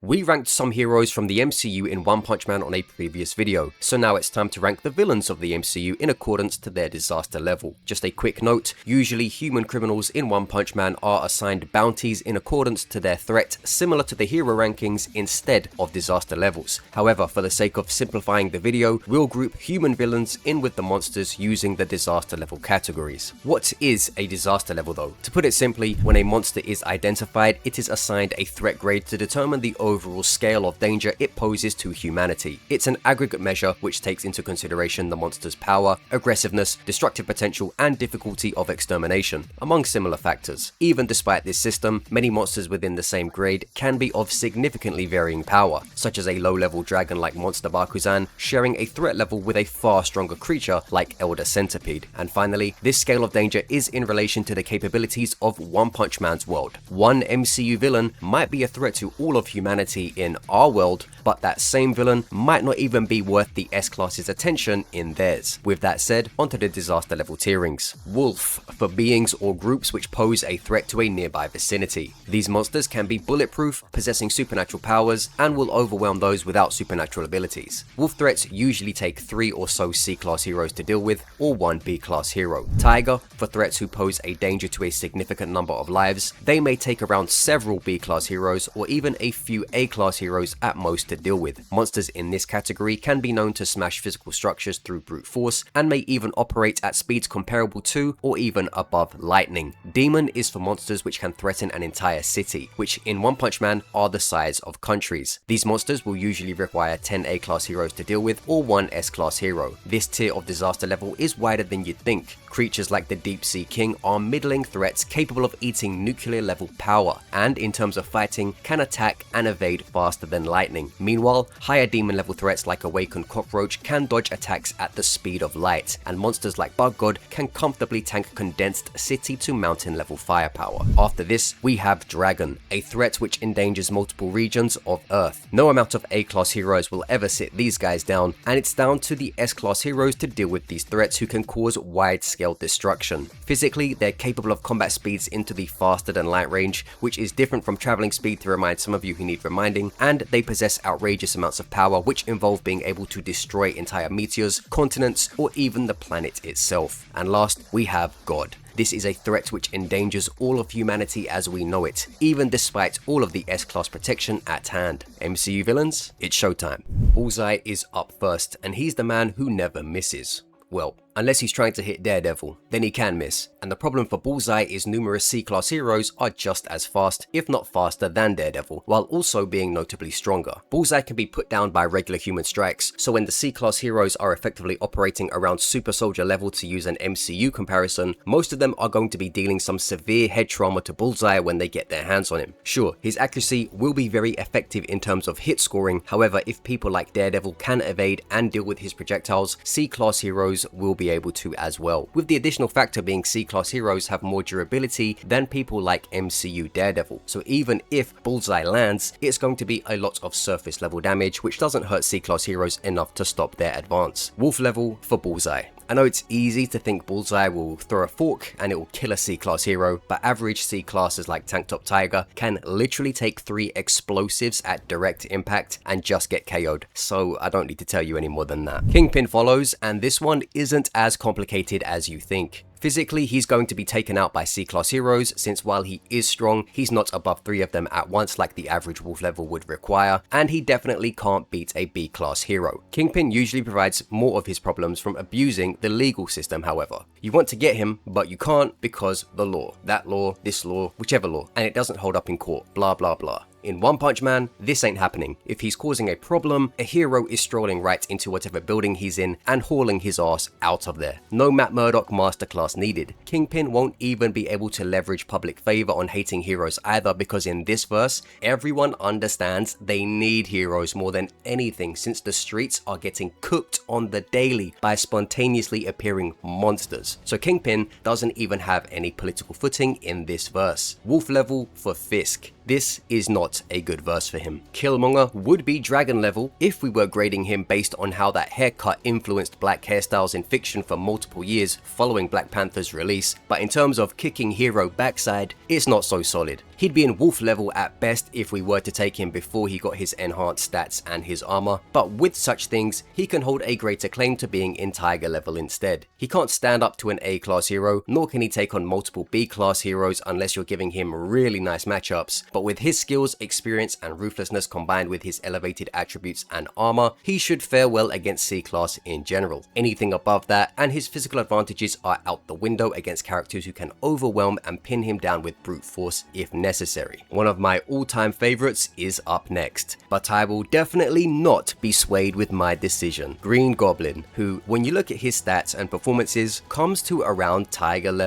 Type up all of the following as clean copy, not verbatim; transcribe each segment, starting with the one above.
We ranked some heroes from the MCU in One Punch Man on a previous video, so now it's time to rank the villains of the MCU in accordance to their disaster level. Just a quick note, usually human criminals in One Punch Man are assigned bounties in accordance to their threat, similar to the hero rankings instead of disaster levels. However, for the sake of simplifying the video, we'll group human villains in with the monsters using the disaster level categories. What is a disaster level though? To put it simply, when a monster is identified, it is assigned a threat grade to determine the overall scale of danger it poses to humanity. It's an aggregate measure which takes into consideration the monster's power, aggressiveness, destructive potential, and difficulty of extermination, among similar factors. Even despite this system, many monsters within the same grade can be of significantly varying power, such as a low-level dragon like Monster Bakuzan, sharing a threat level with a far stronger creature like Elder Centipede. And finally, this scale of danger is in relation to the capabilities of One Punch Man's world. One MCU villain might be a threat to all of humanity in our world, but that same villain might not even be worth the S-Class's attention in theirs. With that said, onto the disaster level tierings. Wolf, for beings or groups which pose a threat to a nearby vicinity. These monsters can be bulletproof, possessing supernatural powers, and will overwhelm those without supernatural abilities. Wolf threats usually take 3 or so C-Class heroes to deal with, or 1 B-Class hero. Tiger, for threats who pose a danger to a significant number of lives. They may take around several B-Class heroes, or even a few A-Class heroes at most to deal with. Monsters in this category can be known to smash physical structures through brute force, and may even operate at speeds comparable to or even above lightning. Demon is for monsters which can threaten an entire city, which in One Punch Man are the size of countries. These monsters will usually require 10 A-Class heroes to deal with, or 1 S-Class hero. This tier of disaster level is wider than you'd think. Creatures like the Deep Sea King are middling threats capable of eating nuclear level power, and in terms of fighting, can attack and evade faster than lightning. Meanwhile, higher demon level threats like Awakened Cockroach can dodge attacks at the speed of light, and monsters like Bug God can comfortably tank condensed city to mountain level firepower. After this, we have Dragon, a threat which endangers multiple regions of Earth. No amount of A-Class heroes will ever sit these guys down, and it's down to the S-Class heroes to deal with these threats who can cause wide-scale destruction. Physically, they're capable of combat speeds into the faster than light range, which is different from traveling speed to remind some of you who need reminding, and they possess outrageous amounts of power which involve being able to destroy entire meteors, continents, or even the planet itself. And last, we have God. This is a threat which endangers all of humanity as we know it, even despite all of the S-Class protection at hand. MCU villains, it's showtime. Bullseye is up first, and he's the man who never misses. Well, unless he's trying to hit Daredevil, then he can miss, and the problem for Bullseye is numerous C-Class heroes are just as fast, if not faster than Daredevil, while also being notably stronger. Bullseye can be put down by regular human strikes, so when the C-Class heroes are effectively operating around super soldier level, to use an MCU comparison, most of them are going to be dealing some severe head trauma to Bullseye when they get their hands on him. Sure, his accuracy will be very effective in terms of hit scoring, however, if people like Daredevil can evade and deal with his projectiles, C-Class heroes will be able to as well, with the additional factor being C-Class heroes have more durability than people like MCU Daredevil, so even if Bullseye lands, it's going to be a lot of surface level damage which doesn't hurt C-Class heroes enough to stop their advance. Wolf level for Bullseye. I know it's easy to think Bullseye will throw a fork and it will kill a C-Class hero, but average C-Classes like Tank Top Tiger can literally take 3 explosives at direct impact and just get KO'd, so I don't need to tell you any more than that. Kingpin follows, and this one isn't as complicated as you think. Physically, he's going to be taken out by C-Class heroes, since while he is strong, he's not above 3 of them at once like the average Wolf level would require, and he definitely can't beat a B-Class hero. Kingpin usually provides more of his problems from abusing the legal system, however. You want to get him, but you can't because the law. That law, this law, whichever law, and it doesn't hold up in court, blah blah blah. In One Punch Man, this ain't happening. If he's causing a problem, a hero is strolling right into whatever building he's in and hauling his ass out of there. No Matt Murdock masterclass needed. Kingpin won't even be able to leverage public favor on hating heroes either, because in this verse, everyone understands they need heroes more than anything, since the streets are getting cooked on the daily by spontaneously appearing monsters. So Kingpin doesn't even have any political footing in this verse. Wolf level for Fisk. This is not a good verse for him. Killmonger would be dragon level if we were grading him based on how that haircut influenced black hairstyles in fiction for multiple years following Black Panther's release, but in terms of kicking hero backside, it's not so solid. He'd be in wolf level at best if we were to take him before he got his enhanced stats and his armor, but with such things, he can hold a greater claim to being in tiger level instead. He can't stand up to an A-class hero, nor can he take on multiple B-class heroes unless you're giving him really nice matchups, but with his skills, experience and ruthlessness combined with his elevated attributes and armor, he should fare well against C-class in general. Anything above that, and his physical advantages are out the window against characters who can overwhelm and pin him down with brute force if necessary. One of my all-time favorites is up next, but I will definitely not be swayed with my decision. Green Goblin, who, when you look at his stats and performances, comes to around Dragon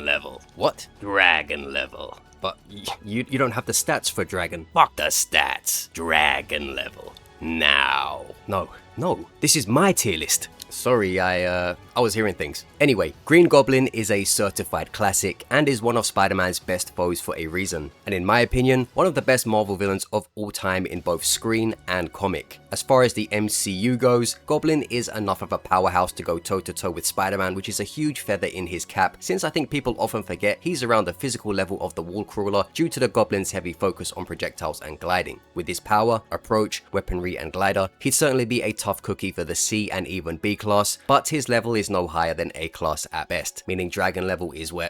level. What? Dragon level. But you don't have the stats for Dragon. Fuck the stats. Dragon level. Now. No, this is my tier list. Sorry, I was hearing things. Anyway, Green Goblin is a certified classic and is one of Spider-Man's best foes for a reason, and in my opinion, one of the best Marvel villains of all time in both screen and comic. As far as the MCU goes, Goblin is enough of a powerhouse to go toe-to-toe with Spider-Man, which is a huge feather in his cap, since I think people often forget he's around the physical level of the wall crawler due to the Goblin's heavy focus on projectiles and gliding. With his power, approach, weaponry and glider, he'd certainly be a tough cookie for the C and even B class, but his level is no higher than A class at best, meaning Dragon level is where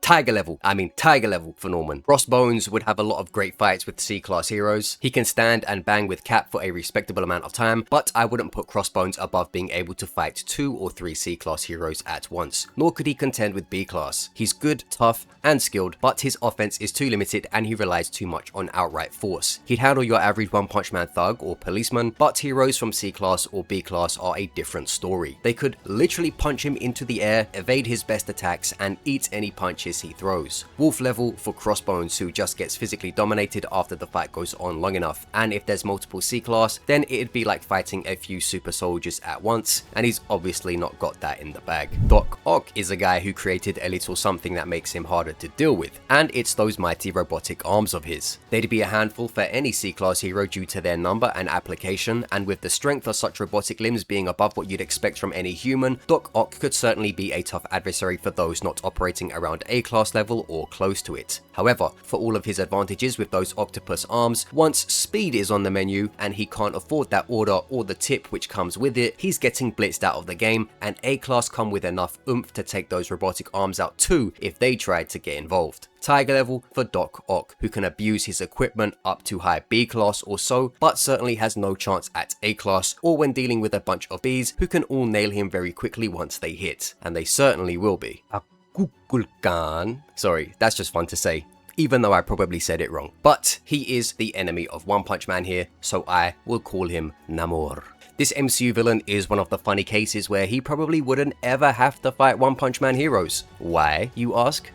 Tiger level for Norman. Crossbones would have a lot of great fights with C class heroes. He can stand and bang with Cap for a respectable amount of time, but I wouldn't put Crossbones above being able to fight 2 or 3 C class heroes at once, nor could he contend with B class. He's good, tough and skilled, but his offense is too limited and he relies too much on outright force. He'd handle your average One Punch Man thug or policeman, but heroes from C class or B class are a different story. They could literally punch him into the air, evade his best attacks, and eat any punches he throws. Wolf level for Crossbones, who just gets physically dominated after the fight goes on long enough, and if there's multiple C class, then it'd be like fighting a few super soldiers at once, and he's obviously not got that in the bag. Doc Ock is a guy who created a little something that makes him harder to deal with, and it's those mighty robotic arms of his. They'd be a handful for any C class hero due to their number and application, and with the strength of such robotic limbs being above what you'd expect from any human, Doc Ock could certainly be a tough adversary for those not operating around A class level or close to it. However, for all of his advantages with those octopus arms, once speed is on the menu and he can't afford that order or the tip which comes with it, he's getting blitzed out of the game, and A class come with enough oomph to take those robotic arms out too if they tried to get involved. Tiger level for Doc Ock, who can abuse his equipment up to high B class or so, but certainly has no chance at A class or when dealing with a bunch of Bs who can all nail him very quickly once they hit, and they certainly will be. Sorry, that's just fun to say, even though I probably said it wrong. But he is the enemy of One Punch Man here, so I will call him Namor. This MCU villain is one of the funny cases where he probably wouldn't ever have to fight One Punch Man heroes. Why, you ask?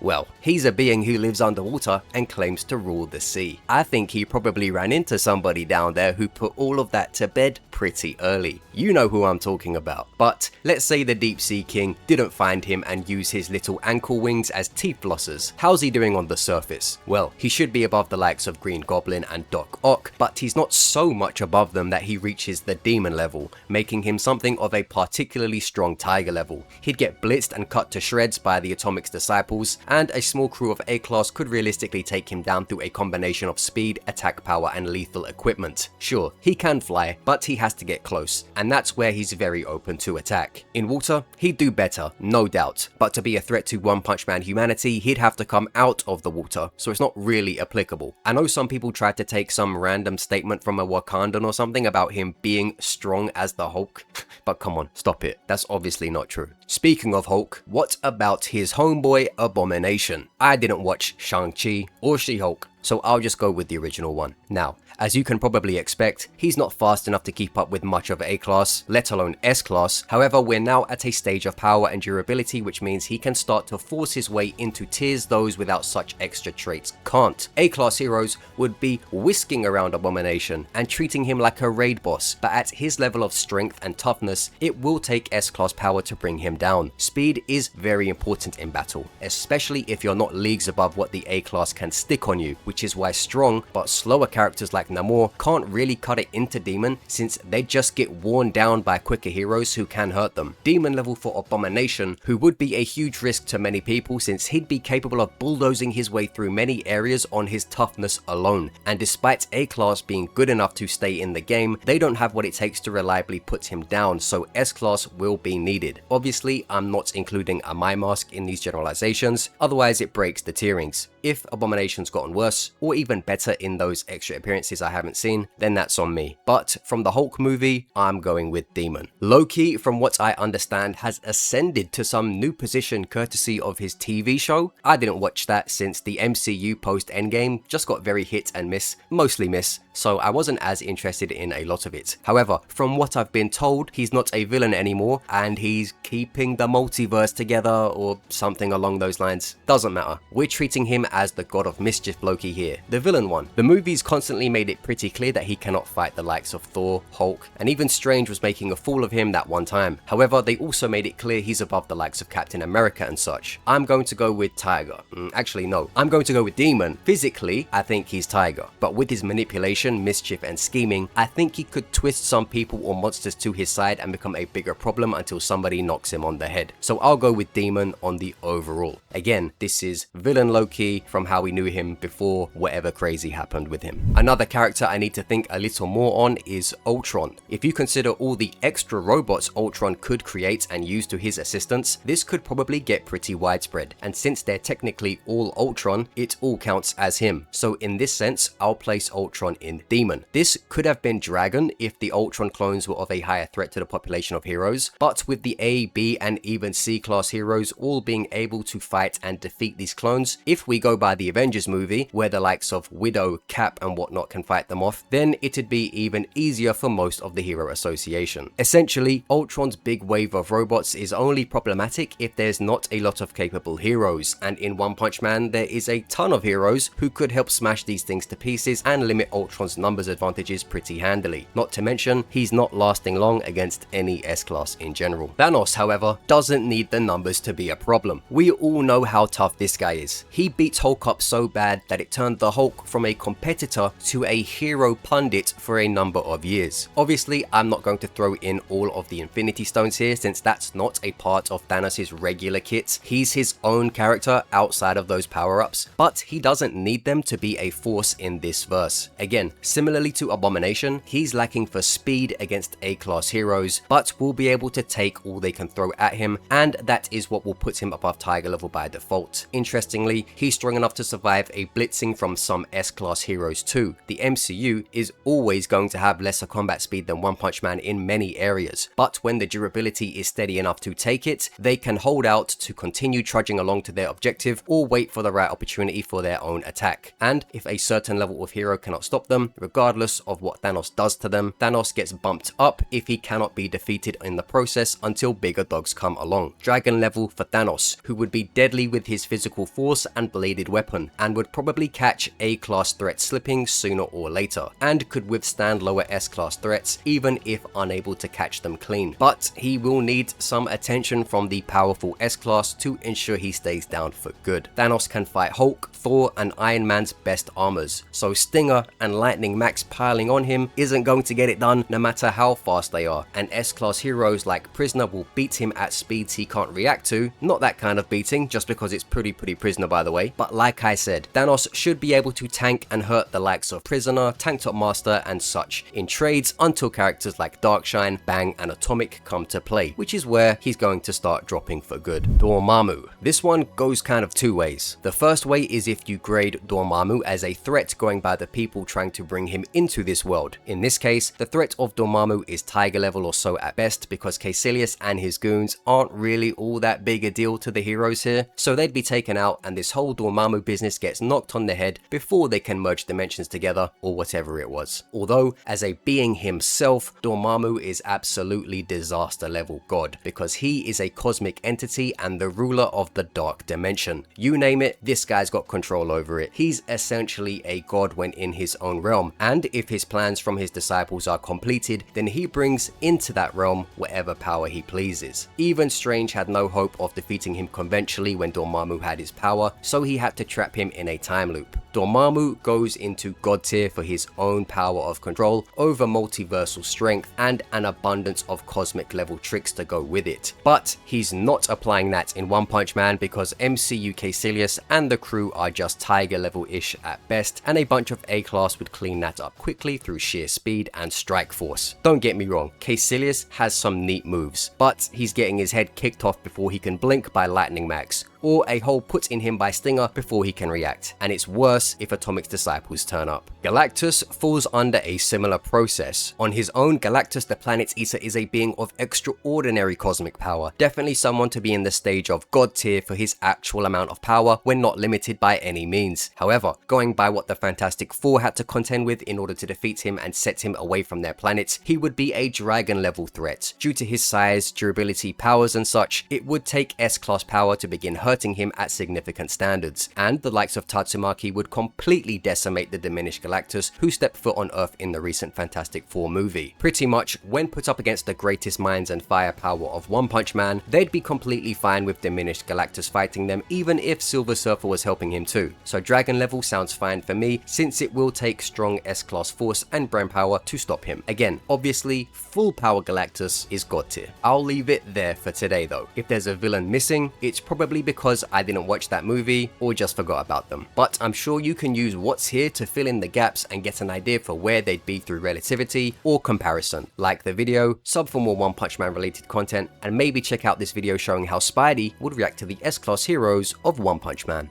Well, he's a being who lives underwater and claims to rule the sea. I think he probably ran into somebody down there who put all of that to bed pretty early. You know who I'm talking about. But let's say the Deep Sea King didn't find him and use his little ankle wings as teeth flossers. How's he doing on the surface? Well, he should be above the likes of Green Goblin and Doc Ock, but he's not so much above them that he reaches the demon level, making him something of a particularly strong tiger level. He'd get blitzed and cut to shreds by the Atomic's disciples, and a small crew of A class could realistically take him down through a combination of speed, attack power and lethal equipment. Sure, he can fly, but he has to get close, and that's where he's very open to attack. In water, he'd do better, no doubt, but to be a threat to One Punch Man humanity, he'd have to come out of the water, so it's not really applicable. I know some people tried to take some random statement from a Wakandan or something about him being strong as the Hulk, but come on, stop it, that's obviously not true. Speaking of Hulk, what about his homeboy Abomination? I didn't watch Shang-Chi or She-Hulk, so I'll just go with the original one. Now, as you can probably expect, he's not fast enough to keep up with much of A class, let alone S class. However, we're now at a stage of power and durability, which means he can start to force his way into tiers those without such extra traits can't. A class heroes would be whisking around Abomination and treating him like a raid boss, but at his level of strength and toughness, it will take S class power to bring him down. Speed is very important in battle, especially if you're not leagues above what the A class can stick on you, which is why strong but slower characters like Namor can't really cut it into Demon since they just get worn down by quicker heroes who can hurt them. Demon level for Abomination, who would be a huge risk to many people since he'd be capable of bulldozing his way through many areas on his toughness alone, and despite A-Class being good enough to stay in the game, they don't have what it takes to reliably put him down, so S-Class will be needed. Obviously, I'm not including a My Mask in these generalizations, otherwise it breaks the tierings. If Abomination's gotten worse, or even better in those extra appearances I haven't seen, then that's on me. But from the Hulk movie, I'm going with Demon. Loki, from what I understand, has ascended to some new position courtesy of his TV show. I didn't watch that since the MCU post-Endgame just got very hit and miss, mostly miss, so I wasn't as interested in a lot of it. However, from what I've been told, he's not a villain anymore, and he's keeping the multiverse together or something along those lines. Doesn't matter. We're treating him as the god of mischief Loki here, the villain one. The movies constantly made it pretty clear that he cannot fight the likes of Thor, Hulk, and even Strange was making a fool of him that one time. However, they also made it clear he's above the likes of Captain America and such. I'm going to go with Tiger. Actually, no. I'm going to go with Demon. Physically, I think he's Tiger, but with his manipulation, mischief, and scheming, I think he could twist some people or monsters to his side and become a bigger problem until somebody knocks him on the head. So I'll go with Demon on the overall. Again, this is villain Loki from how we knew him before whatever crazy happened with him. Another character I need to think a little more on is Ultron. If you consider all the extra robots Ultron could create and use to his assistance, this could probably get pretty widespread, and since they're technically all Ultron, it all counts as him. So in this sense, I'll place Ultron in Demon. This could have been Dragon if the Ultron clones were of a higher threat to the population of heroes, but with the A, B, and even C class heroes all being able to fight and defeat these clones, if we go by the Avengers movie, where the likes of Widow, Cap, and whatnot can fight them off, then it'd be even easier for most of the hero association. Essentially, Ultron's big wave of robots is only problematic if there's not a lot of capable heroes, and in One Punch Man there is a ton of heroes who could help smash these things to pieces and limit Ultron's numbers advantages pretty handily. Not to mention, he's not lasting long against any S-Class in general. Thanos, however, doesn't need the numbers to be a problem. We all know how tough this guy is. He beats Hulk up so bad that it turned the Hulk from a competitor to a hero pundit for a number of years. Obviously, I'm not going to throw in all of the Infinity Stones here since that's not a part of Thanos' regular kit. He's his own character outside of those power-ups, but he doesn't need them to be a force in this verse. Again, similarly to Abomination, he's lacking for speed against A-class heroes, but will be able to take all they can throw at him, and that is what will put him above Tiger level by default. Interestingly, he's strong enough to survive a blitzing from some S-class heroes too. The MCU is always going to have lesser combat speed than One Punch Man in many areas, but when the durability is steady enough to take it, they can hold out to continue trudging along to their objective or wait for the right opportunity for their own attack. And if a certain level of hero cannot stop them, regardless of what Thanos does to them, Thanos gets bumped up if he cannot be defeated in the process until bigger dogs come along. Dragon level for Thanos, who would be deadly with his physical force and bladed weapon, and would probably catch A-class threats slipping sooner or later, and could withstand lower S-class threats even if unable to catch them clean. But he will need some attention from the powerful S-class to ensure he stays down for good. Thanos can fight Hulk, Thor, and Iron Man's best armors, so Stinger and Lightning Max piling on him isn't going to get it done no matter how fast they are, and S-class heroes like Prisoner will beat him at speeds he can't react to. Not that kind of beating, just because it's pretty Prisoner by the way, but like I said, Thanos should be able to tank and hurt the likes of Prisoner, Tank Top Master, and such in trades until characters like Darkshine, Bang, and Atomic come to play, which is where he's going to start dropping for good. Dormammu. This one goes kind of two ways. The first way is if you grade Dormammu as a threat going by the people trying to bring him into this world. In this case, the threat of Dormammu is Tiger level or so at best, because Caecilius and his goons aren't really all that big a deal to the heroes here, so they'd be taken out and this whole Dormammu business gets knocked on the head before they can merge dimensions together or whatever it was. Although, as a being himself, Dormammu is absolutely disaster level god, because he is a cosmic entity and the ruler of the dark dimension. You name it, this guy's got control over it. He's essentially a god when in his own realm, and if his plans from his disciples are completed, then he brings into that realm whatever power he pleases. Even Strange had no hope of defeating him conventionally when Dormammu had his power, so he had to trap him in a time loop. Dormammu goes into God tier for his own power of control over multiversal strength and an abundance of cosmic level tricks to go with it. But he's not applying that in One Punch Man because MCU Caecilius and the crew are just tiger level-ish at best, and a bunch of A-class would clean that up quickly through sheer speed and strike force. Don't get me wrong, Caecilius has some neat moves, but he's getting his head kicked off before he can blink by Lightning Max, or a hole put in him by Stinger before he can react, and it's worse if Atomic's disciples turn up. Galactus falls under a similar process. On his own, Galactus the Planet Eater is a being of extraordinary cosmic power, definitely someone to be in the stage of God tier for his actual amount of power when not limited by any means. However, going by what the Fantastic Four had to contend with in order to defeat him and set him away from their planet, he would be a dragon level threat. Due to his size, durability, powers and such, it would take S-class power to begin hurting him at significant standards, and the likes of Tatsumaki would completely decimate the diminished Galactus who stepped foot on Earth in the recent Fantastic Four movie. Pretty much, when put up against the greatest minds and firepower of One Punch Man, they'd be completely fine with diminished Galactus fighting them even if Silver Surfer was helping him too. So dragon level sounds fine for me, since it will take strong S-class force and brain power to stop him. Again, obviously, full power Galactus is God tier. I'll leave it there for today though. If there's a villain missing, it's probably because I didn't watch that movie or just forgot about them. But I'm sure you can use what's here to fill in the gaps and get an idea for where they'd be through relativity or comparison. Like the video, sub for more One Punch Man related content, and maybe check out this video showing how Spidey would react to the S-class heroes of One Punch Man.